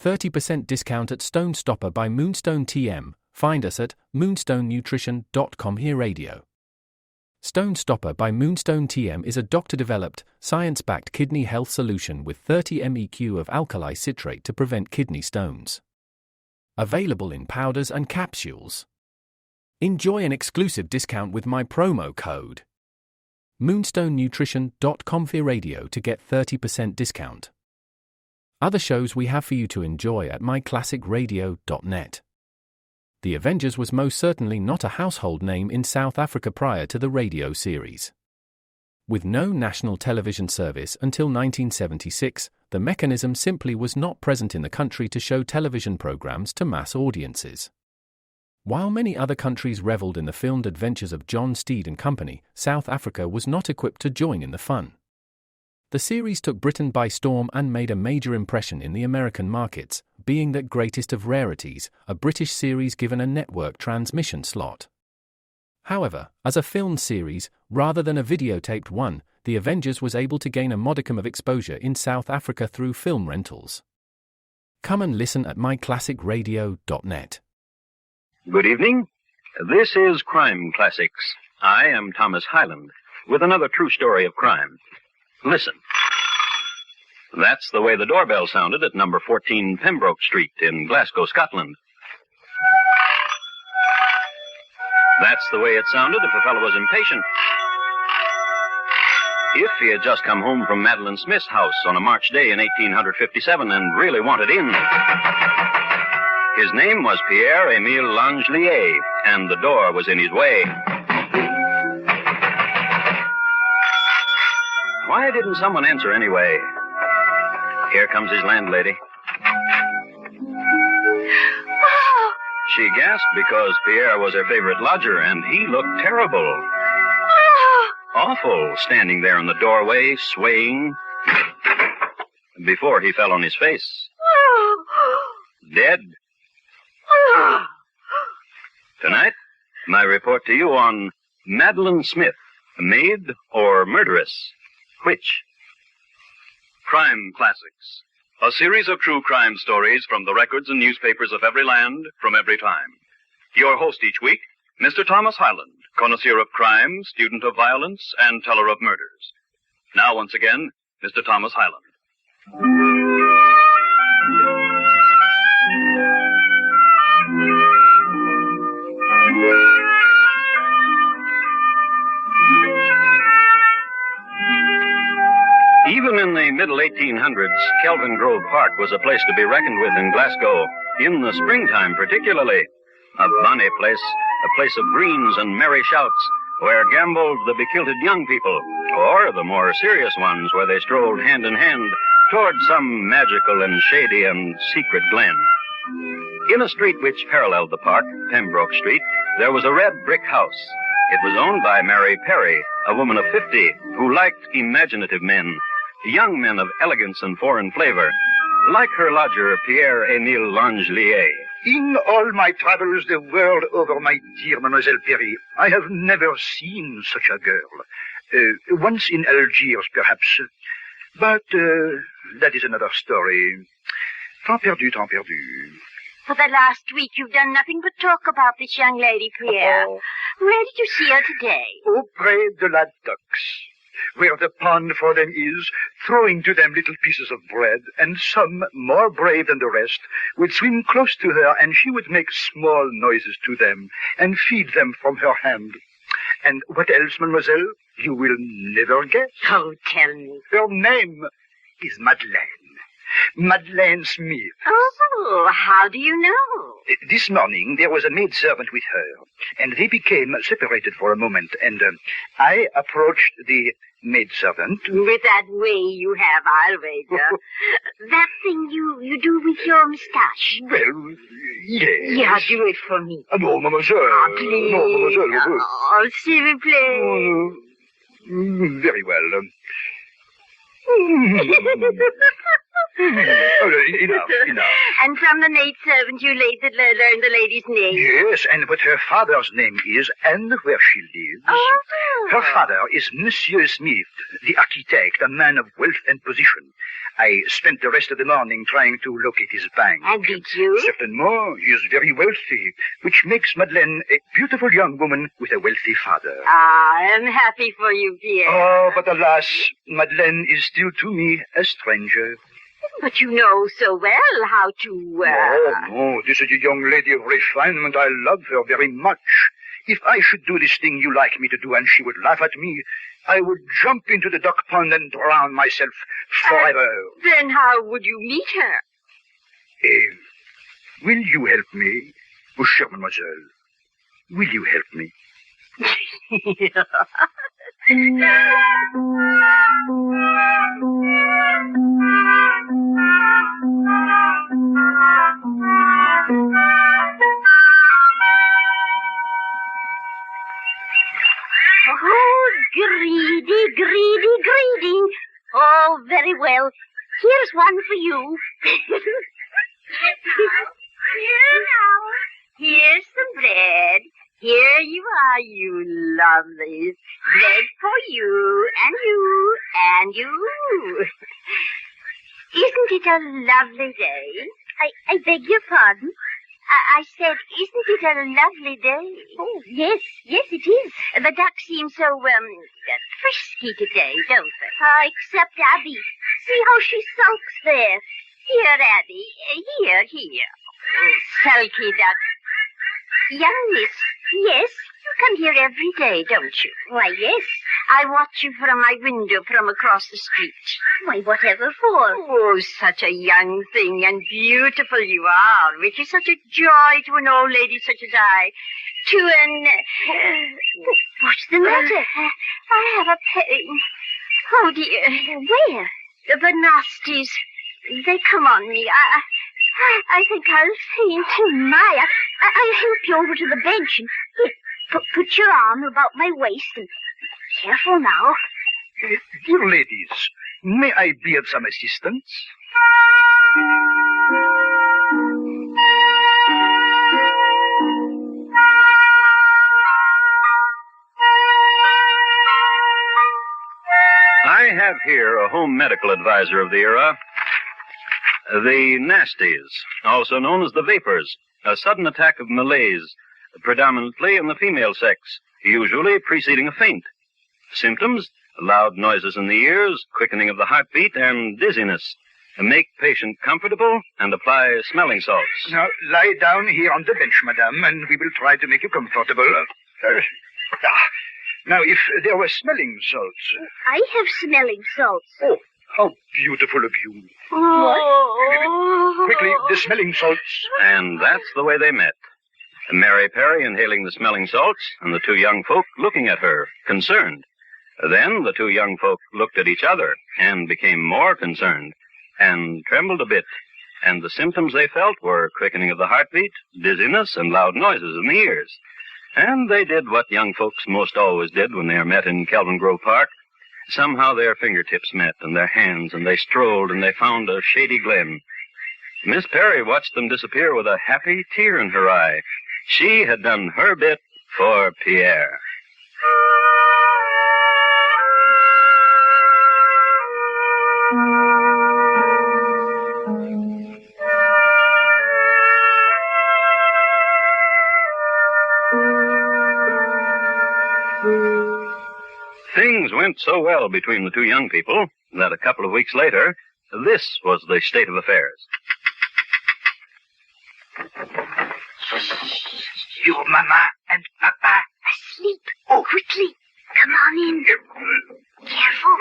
30% discount at Stone Stopper by Moonstone TM. Find us at moonstonenutrition.com. Here Radio. Stone Stopper by Moonstone TM is a doctor-developed, science-backed kidney health solution with 30 MEq of alkali citrate to prevent kidney stones. Available in powders and capsules. Enjoy an exclusive discount with my promo code moonstonenutrition.com. Here Radio to get 30% discount. Other shows we have for you to enjoy at myclassicradio.net. The Avengers was most certainly not a household name in South Africa prior to the radio series. With no national television service until 1976, the mechanism simply was not present in the country to show television programs to mass audiences. While many other countries reveled in the filmed adventures of John Steed and Company, South Africa was not equipped to join in the fun. The series took Britain by storm and made a major impression in the American markets, being that greatest of rarities, a British series given a network transmission slot. However, as a film series, rather than a videotaped one, The Avengers was able to gain a modicum of exposure in South Africa through film rentals. Come and listen at myclassicradio.net. Good evening. This is Crime Classics. I am Thomas Hyland, with another true story of crime. Listen. That's the way the doorbell sounded at number 14 Pembroke Street in Glasgow, Scotland. That's the way it sounded if a fellow was impatient. If he had just come home from Madeline Smith's house on a March day in 1857 and really wanted in. His name was Pierre-Émile Langelier, and the door was in his way. Why didn't someone answer anyway? Here comes his landlady. Oh! She gasped because Pierre was her favorite lodger, and he looked terrible. Oh! Awful, standing there in the doorway, swaying, before he fell on his face. Oh! Dead. Oh! Tonight, my report to you on Madeline Smith, Maid or Murderess. Which? Crime Classics, a series of true crime stories from the records and newspapers of every land, from every time. Your host each week, Mr. Thomas Hyland, connoisseur of crime, student of violence, and teller of murders. Now, once again, Mr. Thomas Hyland. Even in the middle 1800s, Kelvin Grove Park was a place to be reckoned with in Glasgow, in the springtime particularly. A bonny place, a place of greens and merry shouts, where gamboled the bekilted young people, or the more serious ones where they strolled hand in hand toward some magical and shady and secret glen. In a street which paralleled the park, Pembroke Street, there was a red brick house. It was owned by Mary Perry, a woman of 50, who liked imaginative men, young men of elegance and foreign flavor, like her lodger, Pierre-Émile Langelier. In all my travels the world over, my dear Mademoiselle Perry, I have never seen such a girl. Once in Algiers, perhaps. But that is another story. Temps perdu, temps perdu. For the last week, you've done nothing but talk about this young lady, Pierre. Oh. Where did you see her today? Auprès de la ducks, where the pond for them is, throwing to them little pieces of bread, and some, more brave than the rest, would swim close to her, and she would make small noises to them, and feed them from her hand. And what else, mademoiselle? You will never guess. Oh, tell me. Her name is Madeline. Madeline Smith. Oh, how do you know? This morning, there was a maidservant with her, and they became separated for a moment, and I approached the maidservant. With that way you have, I'll wager. That thing you do with your moustache. Well, yes. Yeah, do it for me. No, mademoiselle. Oh, please. No, mademoiselle. Oh, s'il vous plaît. Very well. Enough. And from the maid servant you learned the lady's name? Yes, and what her father's name is and where she lives. Oh. Her father is Monsieur Smith, the architect, a man of wealth and position. I spent the rest of the morning trying to locate his bank. And did you? Certainement, he is very wealthy, which makes Madeline a beautiful young woman with a wealthy father. I'm happy for you, Pierre. Oh, but alas, Madeline is still to me a stranger. But you know so well how to, No, this is a young lady of refinement. I love her very much. If I should do this thing you like me to do and she would laugh at me, I would jump into the duck pond and drown myself forever. Then how would you meet her? Will you help me? Oh, chère mademoiselle, will you help me? Oh, greedy. Oh, very well. Here's one for you. Here now. Here's some bread. Here you are, you lovelies. Bread for you, and you. Isn't it a lovely day? I beg your pardon? I said, isn't it a lovely day? Oh, yes, it is. The ducks seem so, frisky today, don't they? Except Abby. See how she sulks there. Here, Abby. Here. Sulky duck. Young miss, yes, you come here every day, don't you? Why, yes. I watch you from my window from across the street. Why, whatever for? Oh, such a young thing and beautiful you are, which is such a joy to an old lady such as I. What's the matter? I have a pain. Oh, dear. Where? The nasties. They come on me. I think I'll faint. Oh, my. I'll help you over to the bench and here, put your arm about my waist and careful now. Dear ladies, may I be of some assistance? I have here a home medical advisor of the era. The nasties, also known as the vapors, a sudden attack of malaise, predominantly in the female sex, usually preceding a faint. Symptoms: loud noises in the ears, quickening of the heartbeat, and dizziness. Make patient comfortable and apply smelling salts. Now, lie down here on the bench, madame, and we will try to make you comfortable. Now, if there were smelling salts... I have smelling salts. Oh, how beautiful of you. Oh. Quickly, the smelling salts. And that's the way they met. Mary Perry inhaling the smelling salts, and the two young folk looking at her, concerned. Then the two young folk looked at each other and became more concerned and trembled a bit. And the symptoms they felt were quickening of the heartbeat, dizziness, and loud noises in the ears. And they did what young folks most always did when they are met in Kelvin Grove Park. Somehow their fingertips met and their hands, and they strolled and they found a shady glen. Miss Perry watched them disappear with a happy tear in her eye. She had done her bit for Pierre. Things went so well between the two young people that a couple of weeks later, this was the state of affairs. Your mama and papa. Asleep. Oh, quickly. Come on in. Careful.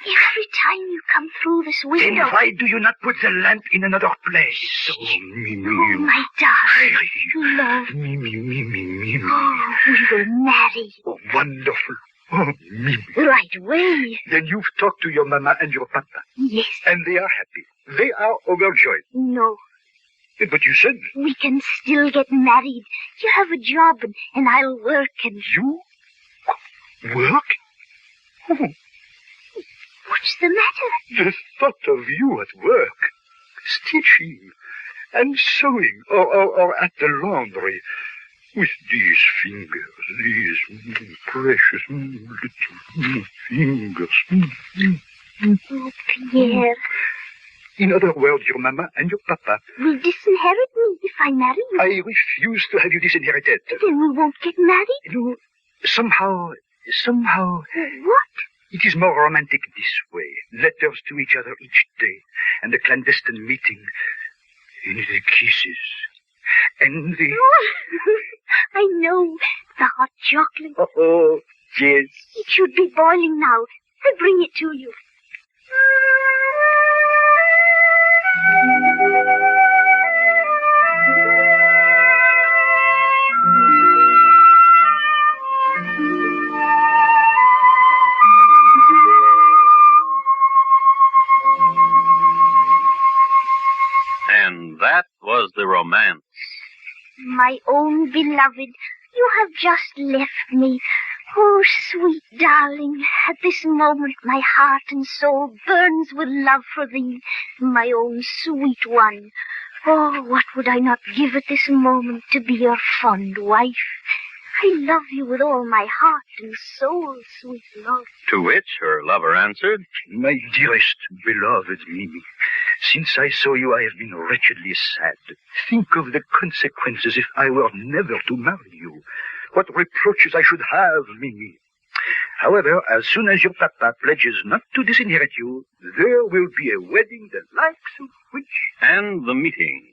Every time you come through this window... Then why do you not put the lamp in another place? Oh, Mimi. Oh, my darling. Love. Mimi. Oh, we will marry. Oh, wonderful. Oh, Mimi. Right away. Then you've talked to your mama and your papa. Yes. And they are happy. They are overjoyed. No. But you said... We can still get married. You have a job and I'll work and... You? Work? Oh. What's the matter? The thought of you at work, stitching and sewing, or at the laundry, with these fingers, these precious little fingers. Oh, Pierre. In other words, your mama and your papa Will disinherit me if I marry you. I refuse to have you disinherited. Then we won't get married? No, somehow, What? it is more romantic this way. Letters to each other each day, and a clandestine meeting, and the kisses, and the... Oh, I know. The hot chocolate. Oh, yes. It should be boiling now. I'll bring it to you. And that was the romance. My own beloved, you have just left me. Oh, sweet darling, at this moment my heart and soul burns with love for thee, my own sweet one. Oh, what would I not give at this moment to be your fond wife? I love you with all my heart and soul, sweet love. To which her lover answered, My dearest, beloved Mimi, since I saw you, I have been wretchedly sad. Think of the consequences if I were never to marry you. What reproaches I should have, Mimi. However, as soon as your papa pledges not to disinherit you, there will be a wedding the likes of which... and the meeting.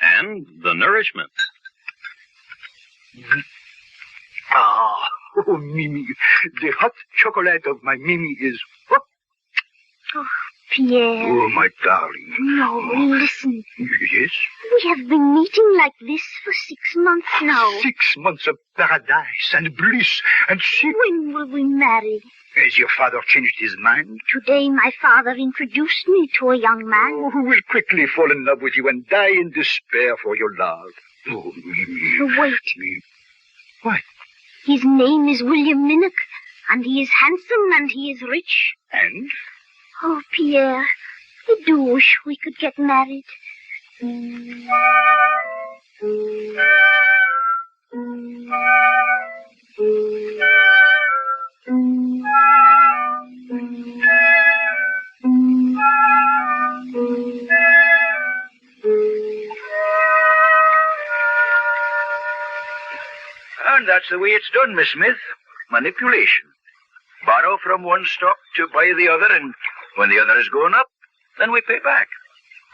And the nourishment. Ah, oh, Mimi, the hot chocolate of my Mimi is... Oh, Oh, Pierre. oh my darling. No, listen. Yes? We have been meeting like this for 6 months now. 6 months of paradise and bliss and secret. When will we marry? Has your father changed his mind? Today my father introduced me to a young man. Who will quickly fall in love with you and die in despair for your love. Oh, Mimi. Wait. Mimi. What? His name is William Minnock, and he is handsome and he is rich. And? Oh, Pierre, I do wish we could get married. And that's the way it's done, Miss Smith. Manipulation. Borrow from one stock to buy the other, and when the other is going up, then we pay back.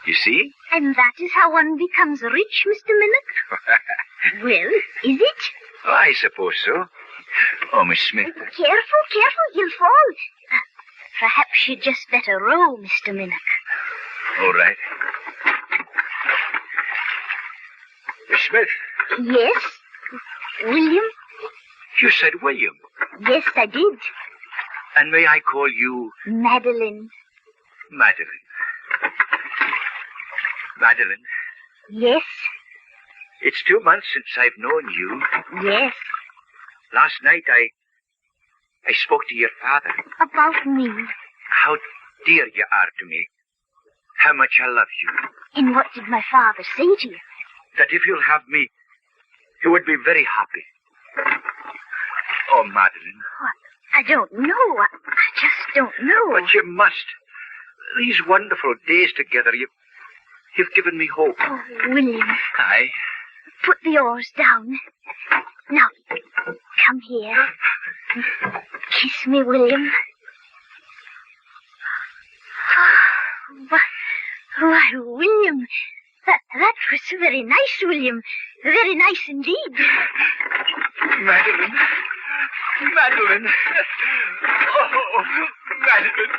You see? And that is how one becomes rich, Mr. Minnock? Well, is it? Oh, I suppose so. Oh, Miss Smith. Careful, you'll fall. Perhaps you'd just better row, Mr. Minnock. All right. Miss Smith, Yes? William? you said William. Yes, I did. And may I call you Madeline. Madeline? Madeline, Yes, it's 2 months since I've known you. yes. Last night I spoke to your father. About me. How dear you are to me. How much I love you. And what did my father say to you? That if you'll have me, you would be very happy. Oh, Madeline. What? I don't know. I just don't know. But you must. These wonderful days together, you've given me hope. Oh, William, Aye. put the oars down. Now, come here. Kiss me, William. Why, William, that was very nice, William. Very nice indeed. Madeline. Madeline. Oh, Madeline.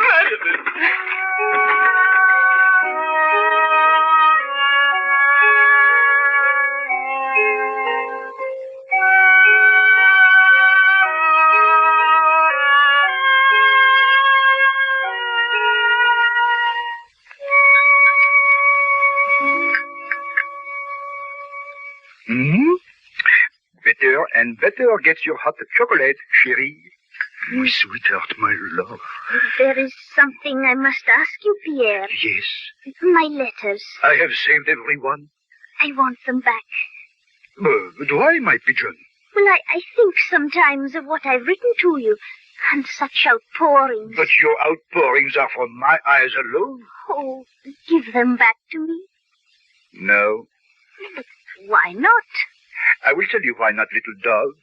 Madeline. And better get your hot chocolate, chérie. My sweetheart, my love. There is something I must ask you, Pierre. Yes. My letters. I have saved every one. I want them back. But why, my pigeon? Well, I think sometimes of what I've written to you, and such outpourings. But your outpourings are from my eyes alone. Oh, give them back to me. No. But why not? I will tell you why not, little dove.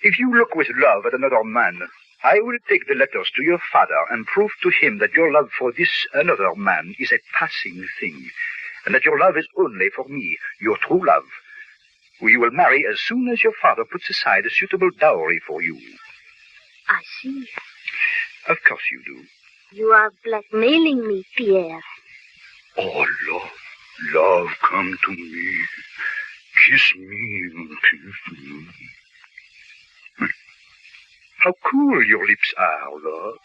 If you look with love at another man, I will take the letters to your father and prove to him that your love for this another man is a passing thing, and that your love is only for me, your true love, who you will marry as soon as your father puts aside a suitable dowry for you. I see. Of course you do. You are blackmailing me, Pierre. Oh, love, love, come to me. Kiss me, kiss me. How cool your lips are, love.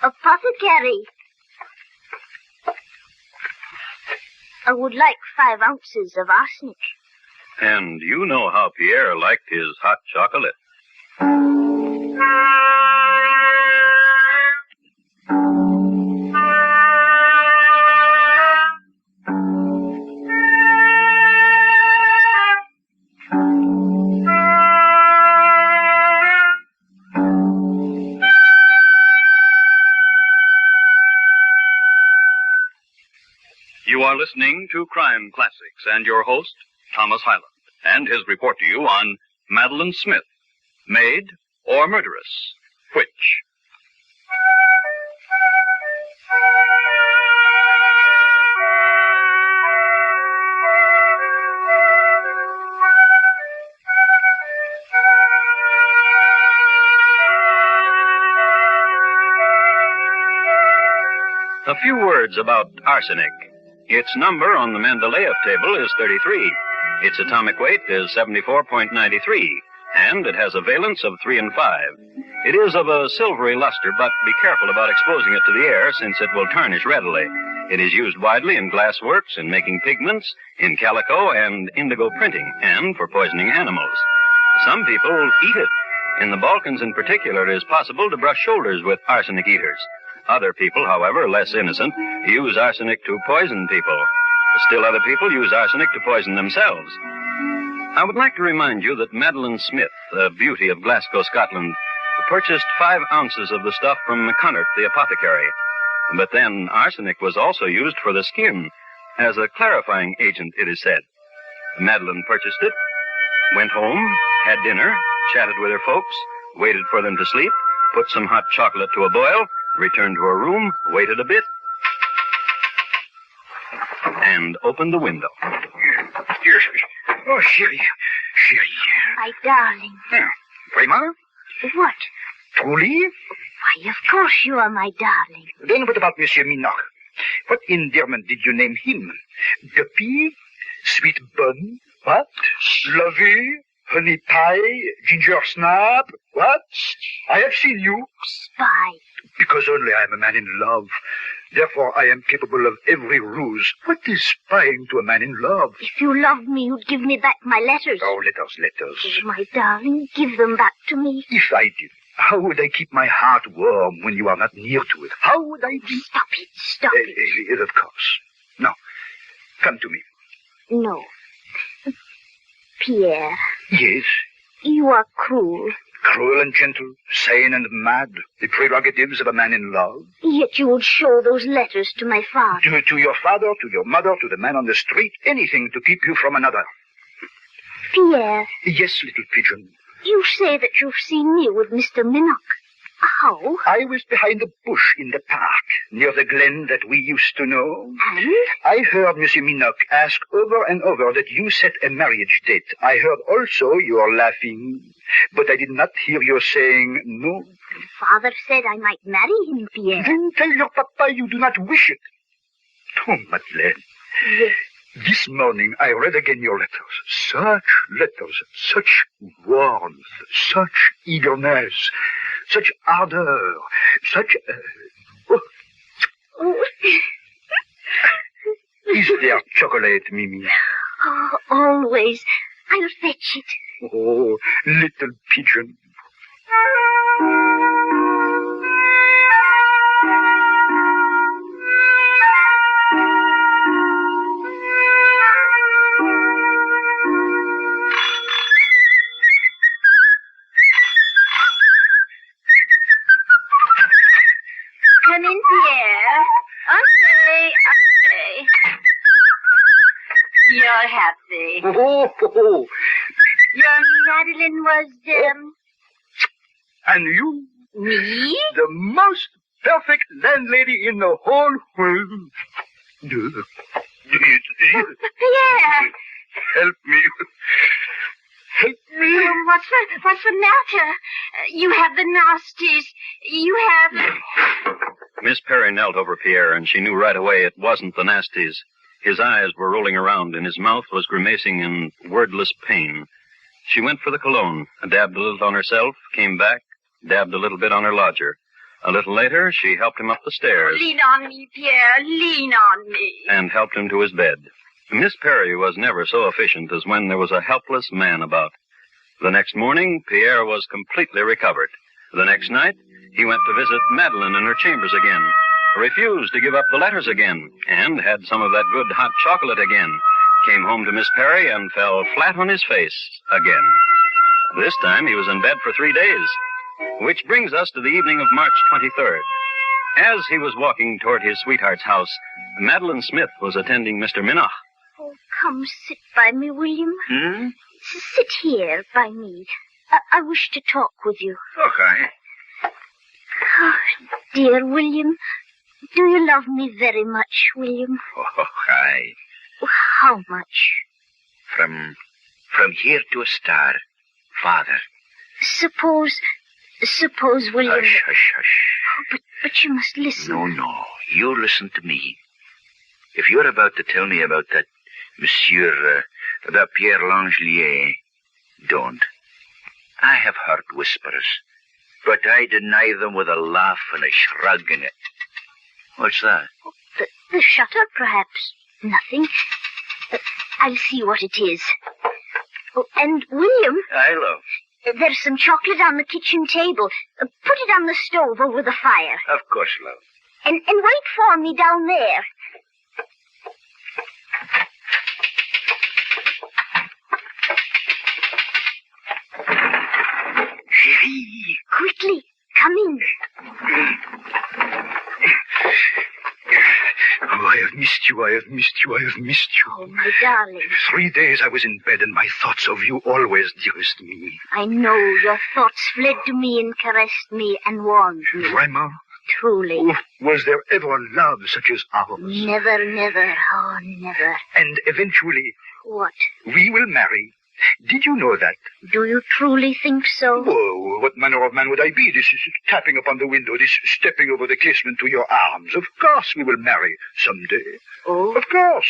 Apothecary. I would like 5 ounces of arsenic. And you know how Pierre liked his hot chocolate. You are listening to Crime Classics and your host, Thomas Hyland, and his report to you on Madeline Smith, Maid or Murderess, which? A few words about arsenic. Its number on the Mendeleev table is 33. Its atomic weight is 74.93, and it has a valence of 3 and 5. It is of a silvery luster, but be careful about exposing it to the air, since it will tarnish readily. It is used widely in glass works, in making pigments, in calico and indigo printing, and for poisoning animals. Some people eat it. In the Balkans in particular, it is possible to brush shoulders with arsenic eaters. Other people, however, less innocent, use arsenic to poison people. Still other people use arsenic to poison themselves. I would like to remind you that Madeline Smith, a beauty of Glasgow, Scotland, purchased 5 ounces of the stuff from McCunnert, the apothecary. But then arsenic was also used for the skin, as a clarifying agent, it is said. Madeline purchased it, went home, had dinner, chatted with her folks, waited for them to sleep, put some hot chocolate to a boil, returned to her room, waited a bit, and opened the window. Oh, chérie, chérie. My darling. Vraiment? What? Truly? Why, of course you are my darling. Then what about Monsieur Minoc? What endearment did you name him? Guppy? Sweet bun? What? Lovey? Honey pie? Ginger snap? What? I have seen you. Spy. Because only I am a man in love. Therefore, I am capable of every ruse. What is spying to a man in love? If you loved me, you'd give me back my letters. Oh, letters. Oh, my darling, give them back to me. If I did, how would I keep my heart warm when you are not near to it? How would I do? Stop it. Of course. Now, come to me. No. Pierre. Yes? You are cruel. Cruel and gentle, sane and mad, the prerogatives of a man in love. Yet you would show those letters to my father. To your father, to your mother, to the man on the street, anything to keep you from another. Pierre. Yes, little pigeon. You say that you've seen me with Mr. Minoc. How? I was behind a bush in the park, near the glen that we used to know. And? I heard Monsieur Minoc ask over and over that you set a marriage date. I heard also your laughing, but I did not hear your saying no. Father said I might marry him, Pierre. Then tell your papa you do not wish it. Oh, Madeleine. Yes. This morning I read again your letters. Such letters, such warmth, such eagerness, such ardor, such... Oh. Is there chocolate, Mimi? Oh, always. I'll fetch it. Oh, little pigeon. Come in, Pierre. Entree. You're happy. Oh. Your Madeline was, And you? Me? The most perfect landlady in the whole world. Pierre! Help me. Help me. Oh, what's the matter? You have the nasties. You have... Miss Perry knelt over Pierre, and she knew right away it wasn't the nasties. His eyes were rolling around, and his mouth was grimacing in wordless pain. She went for the cologne, dabbed a little on herself, came back, dabbed a little bit on her lodger. A little later, she helped him up the stairs. Lean on me, Pierre. Lean on me. And helped him to his bed. Miss Perry was never so efficient as when there was a helpless man about. The next morning, Pierre was completely recovered. The next night, he went to visit Madeline in her chambers again, refused to give up the letters again, and had some of that good hot chocolate again. Came home to Miss Perry and fell flat on his face again. This time he was in bed for 3 days. Which brings us to the evening of March 23rd. As he was walking toward his sweetheart's house, Madeline Smith was attending Mr. Minnoch. Oh, come sit by me, William. Hmm? Sit here by me. I wish to talk with you. Okay. Oh, dear William, do you love me very much, William? Okay. How much? From here to a star, Father. Suppose, William... Hush, hush, hush. Oh, but you must listen. No. You listen to me. If you're about to tell me about that about Pierre Langelier, don't. I have heard whispers, but I deny them with a laugh and a shrug and a... What's that? The shutter, perhaps. Nothing. I'll see what it is. Oh, and, William... I love. There's some chocolate on the kitchen table. Put it on the stove over the fire. Of course, love. And wait for me down there. Chérie. Quickly, come in. Oh, I have missed you. Oh, my darling. 3 days I was in bed, and my thoughts of you always, dearest me. I know your thoughts fled to me and caressed me and warmed me. Vraiment? Truly. Oh, was there ever love such as ours? Never. Oh, never. And eventually, What? we will marry. Did you know that? Do you truly think so? Oh, what manner of man would I be? This is tapping upon the window, this stepping over the casement to your arms. Of course we will marry someday. Oh? Of course.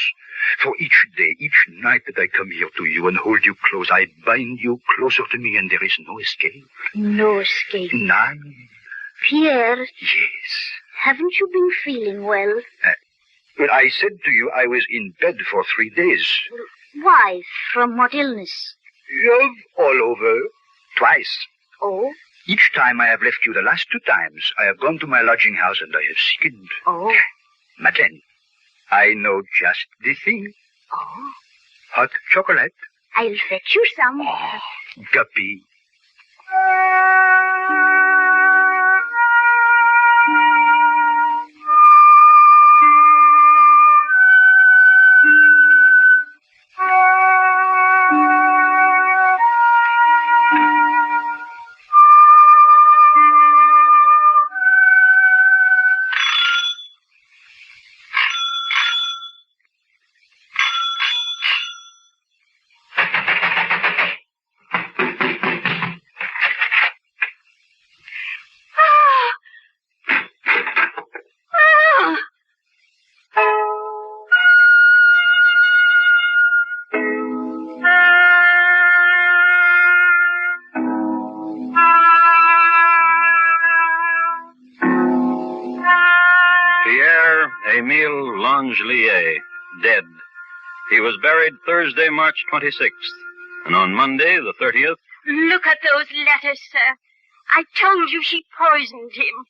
For each day, each night that I come here to you and hold you close, I bind you closer to me, and there is no escape. No escape. None. Pierre, Yes. haven't you been feeling well? When I said to you I was in bed for 3 days. Why? From what illness? All over. Twice. Oh? Each time I have left you, the last 2 times, I have gone to my lodging house and I have sickened. Oh? Madeline, I know just the thing. Oh? Hot chocolate. I'll fetch you some. Oh, guppy. Langelier, dead. He was buried Thursday, March 26th, and on Monday, the 30th... Look at those letters, sir. I told you she poisoned him.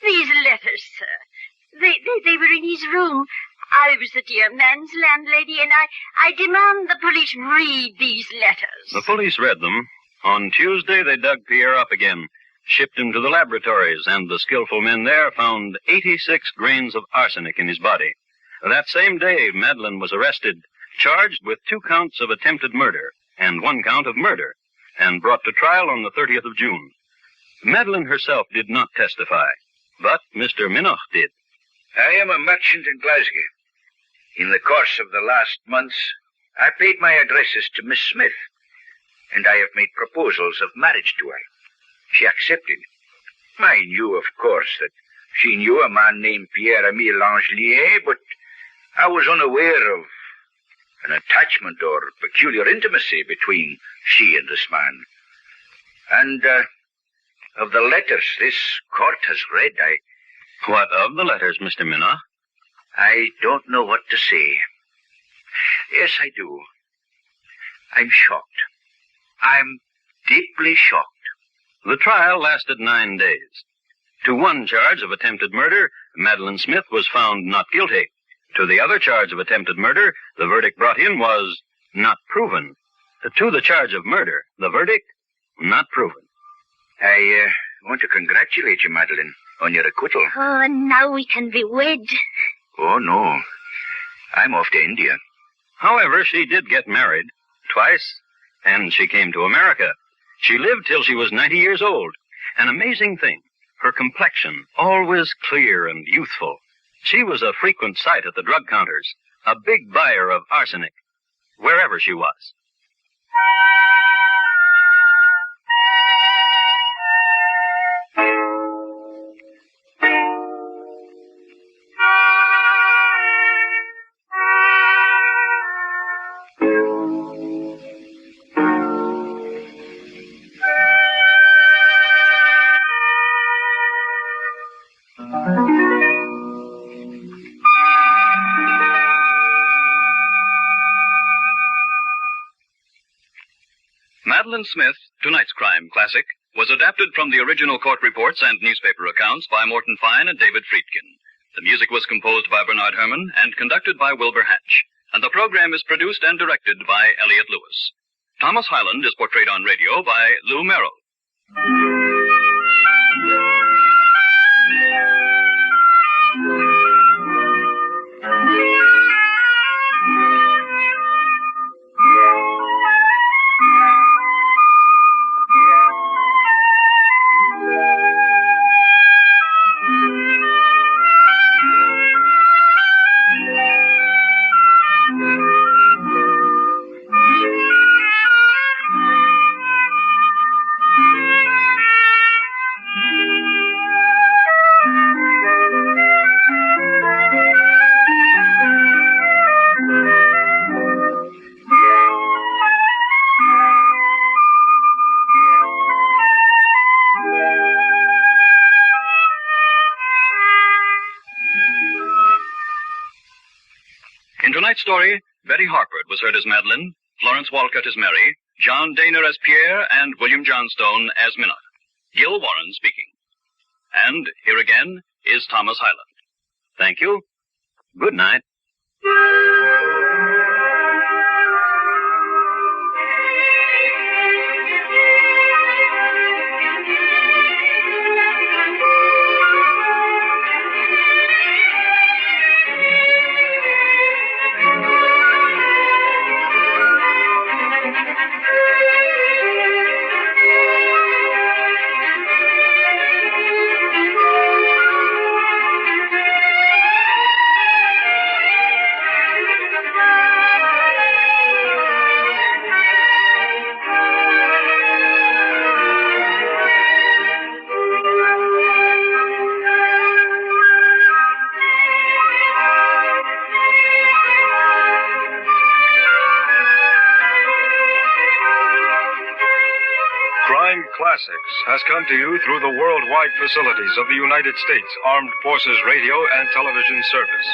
These letters, sir. They were in his room. I was the dear man's landlady, and I demand the police read these letters. The police read them. On Tuesday, they dug Pierre up again, shipped him to the laboratories, and the skillful men there found 86 grains of arsenic in his body. That same day, Madeline was arrested, charged with 2 counts of attempted murder and 1 count of murder, and brought to trial on the 30th of June. Madeline herself did not testify, but Mr. Minoch did. I am a merchant in Glasgow. In the course of the last months, I paid my addresses to Miss Smith, and I have made proposals of marriage to her. She accepted. I knew, of course, that she knew a man named Pierre-Emile Langelier, but I was unaware of an attachment or peculiar intimacy between she and this man. And of the letters this court has read, What of the letters, Mr. Minoch? I don't know what to say. Yes, I do. I'm shocked. I'm deeply shocked. The trial lasted 9 days. To one charge of attempted murder, Madeline Smith was found not guilty. To the other charge of attempted murder, the verdict brought in was not proven. To the charge of murder, the verdict, not proven. I want to congratulate you, Madeline, on your acquittal. Oh, and now we can be wed. Oh, no. I'm off to India. However, she did get married, twice, and she came to America. She lived till she was 90 years old. An amazing thing, her complexion, always clear and youthful. She was a frequent sight at the drug counters, a big buyer of arsenic, wherever she was. Madeline Smith, tonight's crime classic, was adapted from the original court reports and newspaper accounts by Morton Fine and David Friedkin. The music was composed by Bernard Herrmann and conducted by Wilbur Hatch. And the program is produced and directed by Elliot Lewis. Thomas Hyland is portrayed on radio by Lou Merrill. In tonight's story, Betty Harpert was heard as Madeline, Florence Walcott as Mary, John Daner as Pierre, and William Johnstone as Minoch. Gil Warren speaking. And here again is Thomas Hyland. Thank you. Good night. Classics has come to you through the worldwide facilities of the United States Armed Forces Radio and Television Service.